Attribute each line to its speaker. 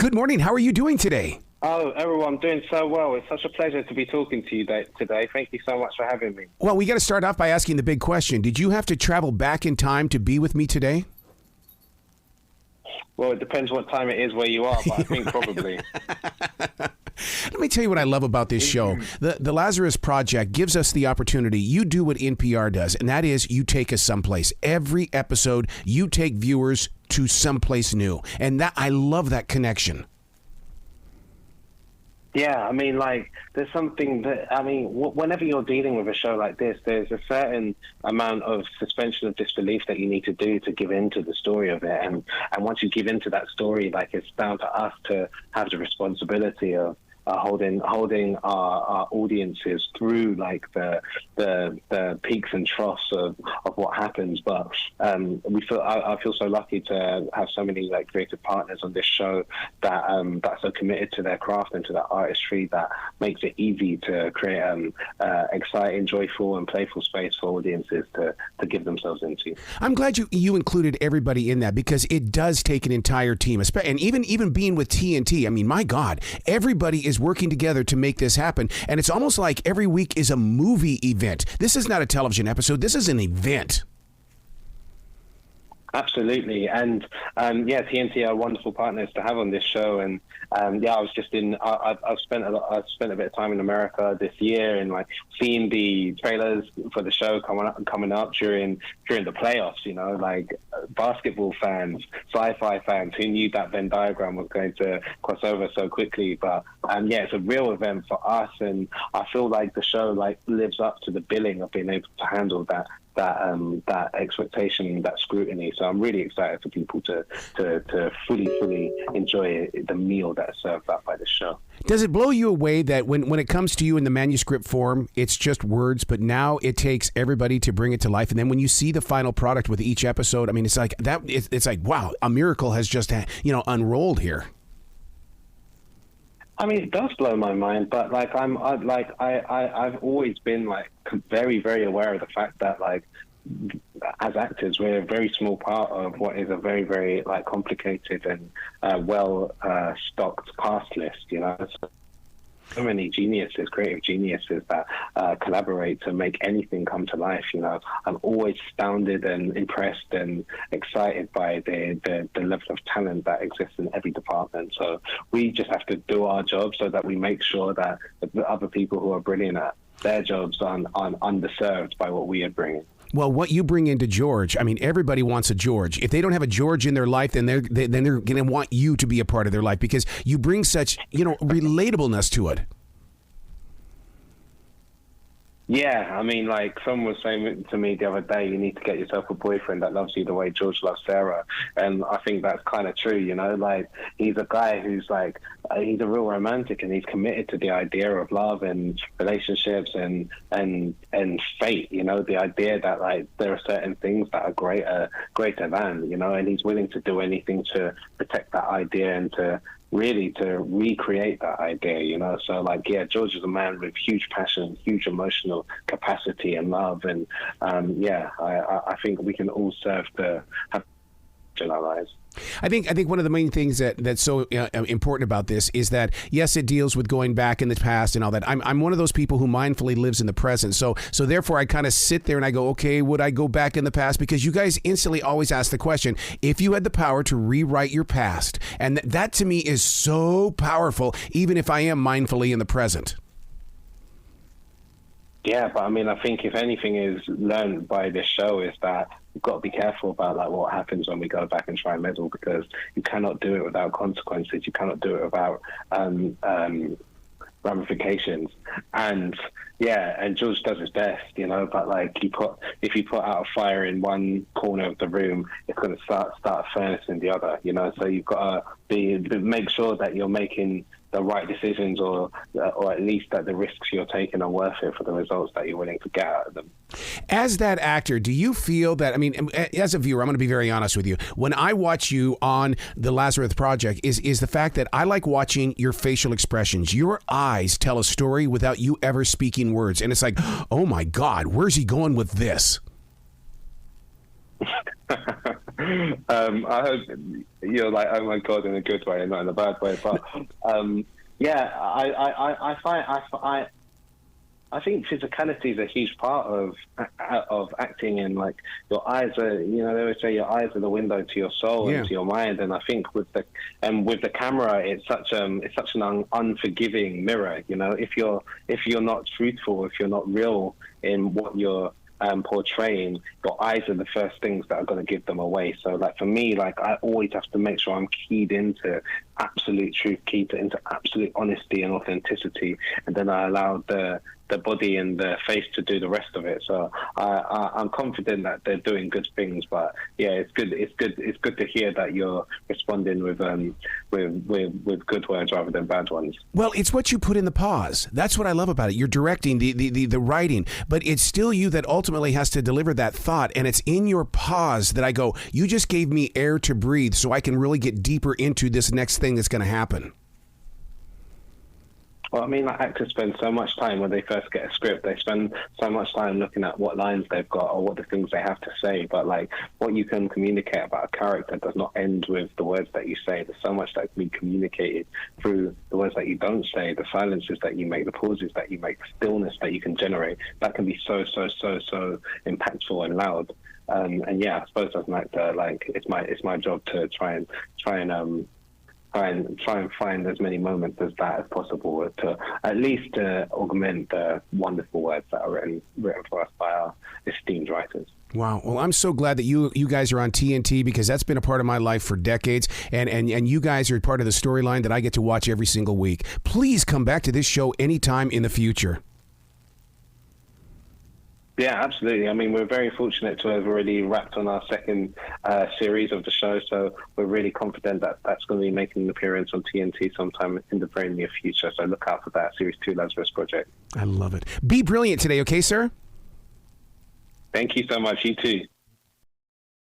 Speaker 1: good morning. How are you doing today?
Speaker 2: Oh, everyone, I'm doing so well. It's such a pleasure to be talking to you today. Thank you so much for having me.
Speaker 1: Well, we got to start off by asking the big question. Did you have to travel back in time to be with me today?
Speaker 2: Well, it depends what time it is where you are, but I think probably.
Speaker 1: Let me tell you what I love about this show. The Lazarus Project gives us the opportunity. You do what NPR does, and that is you take us someplace. Every episode, you take viewers to someplace new. And that I love that connection.
Speaker 2: Yeah, I mean, like, there's something that, I mean, whenever you're dealing with a show like this, there's a certain amount of suspension of disbelief that you need to do to give into the story of it. And once you give into that story, like, it's down to us to have the responsibility of holding our audiences through like the peaks and troughs of what happens. But I feel so lucky to have so many like creative partners on this show that are so committed to their craft and to their artistry that makes it easy to create exciting, joyful, and playful space for audiences to give themselves into.
Speaker 1: I'm glad you included everybody in that, because it does take an entire team, and even being with TNT. I mean, my God, everybody is working together to make this happen, and it's almost like every week is a movie event. This is not a television episode. This is an event.
Speaker 2: Absolutely, and TNT are wonderful partners to have on this show. And I was just I've spent a bit of time in America this year, and like seeing the trailers for the show coming up during the playoffs. You know, like basketball fans, sci-fi fans, who knew that Venn diagram was going to cross over so quickly. But it's a real event for us, and I feel like the show like lives up to the billing of being able to handle that expectation, that scrutiny. So I'm really excited for people to fully enjoy the meal that's served up by the show.
Speaker 1: Does it blow you away that when it comes to you in the manuscript form, it's just words, but now it takes everybody to bring it to life? And then when you see the final product with each episode, I mean, it's like that. It's like, wow, a miracle has just unrolled here.
Speaker 2: I mean, it does blow my mind, but like I've always been like very, very aware of the fact that like as actors we're a very small part of what is a very, very like complicated and well stocked cast list. You know, so many geniuses, creative geniuses that collaborate to make anything come to life. You know, I'm always astounded and impressed and excited by the level of talent that exists in every department. So we just have to do our job so that we make sure that the other people who are brilliant at their jobs aren't underserved by what we are bringing.
Speaker 1: Well, what you bring into George, I mean, everybody wants a George. If they don't have a George in their life, then they're going to want you to be a part of their life, because you bring such, relatableness to it.
Speaker 2: Yeah, I mean, like someone was saying to me the other day, you need to get yourself a boyfriend that loves you the way George loves Sarah. And I think that's kind of true, you know, like he's a guy who's like, he's a real romantic, and he's committed to the idea of love and relationships and fate, you know, the idea that like there are certain things that are greater than, you know, and he's willing to do anything to protect that idea and to recreate that idea, you know. So like, yeah, George is a man with huge passion, huge emotional capacity and love, and I think we can all serve to have in our lives.
Speaker 1: I think one of the main things that's so important about this is that, yes, it deals with going back in the past and all that. I'm one of those people who mindfully lives in the present. So therefore I kind of sit there and I go, okay, would I go back in the past? Because you guys instantly always ask the question, if you had the power to rewrite your past, and that to me is so powerful, even if I am mindfully in the present.
Speaker 2: Yeah, but I mean, I think if anything is learned by this show is that we've got to be careful about like what happens when we go back and try and meddle, because you cannot do it without consequences. You cannot do it without ramifications. And George does his best, you know, but like if you put out a fire in one corner of the room, it's going to start a furnace in the other, you know. So you've got to make sure that you're making the right decisions, or at least that the risks you're taking are worth it for the results that you're willing to get out of them.
Speaker 1: As that actor, do you feel that, I mean, as a viewer, I'm going to be very honest with you. When I watch you on the Lazarus Project is the fact that I like watching your facial expressions. Your eyes tell a story without you ever speaking words. And it's like, oh my God, where's he going with this?
Speaker 2: I hope you're like, oh my God, in a good way, not in a bad way. But yeah, I think physicality is a huge part of acting, and like your eyes are, you know, they always say your eyes are the window to your soul and to your mind. And I think with the camera, it's such an unforgiving mirror. You know, if you're not truthful, if you're not real in what you're portraying, your eyes are the first things that are going to give them away. So like for me, like I always have to make sure I'm keyed into absolute truth, keyed into absolute honesty and authenticity, and then I allow the body and the face to do the rest of it. So I'm confident that they're doing good things. But yeah, it's good to hear that you're responding with good words rather than bad ones.
Speaker 1: Well, it's what you put in the pause. That's what I love about it. You're directing the writing, but it's still you that ultimately has to deliver that thought. And it's in your pause that I go, you just gave me air to breathe so I can really get deeper into this next thing that's going to happen.
Speaker 2: Well, I mean, like actors spend so much time when they first get a script. They spend so much time looking at what lines they've got or what the things they have to say. But like what you can communicate about a character does not end with the words that you say. There's so much that can be communicated through the words that you don't say, the silences that you make, the pauses that you make, the stillness that you can generate. That can be so impactful and loud. And yeah, I suppose as an actor, like it's my job to try and find as many moments as that as possible to at least augment the wonderful words that are written for us by our esteemed writers.
Speaker 1: Wow. Well, I'm so glad that you guys are on TNT, because that's been a part of my life for decades. And you guys are part of the storyline that I get to watch every single week. Please come back to this show anytime in the future.
Speaker 2: Yeah, absolutely. I mean, we're very fortunate to have already wrapped on our second series of the show, so we're really confident that that's going to be making an appearance on TNT sometime in the very near future. So look out for that, Series 2 Lazarus Project.
Speaker 1: I love it. Be brilliant today, okay, sir?
Speaker 2: Thank you so much. You too.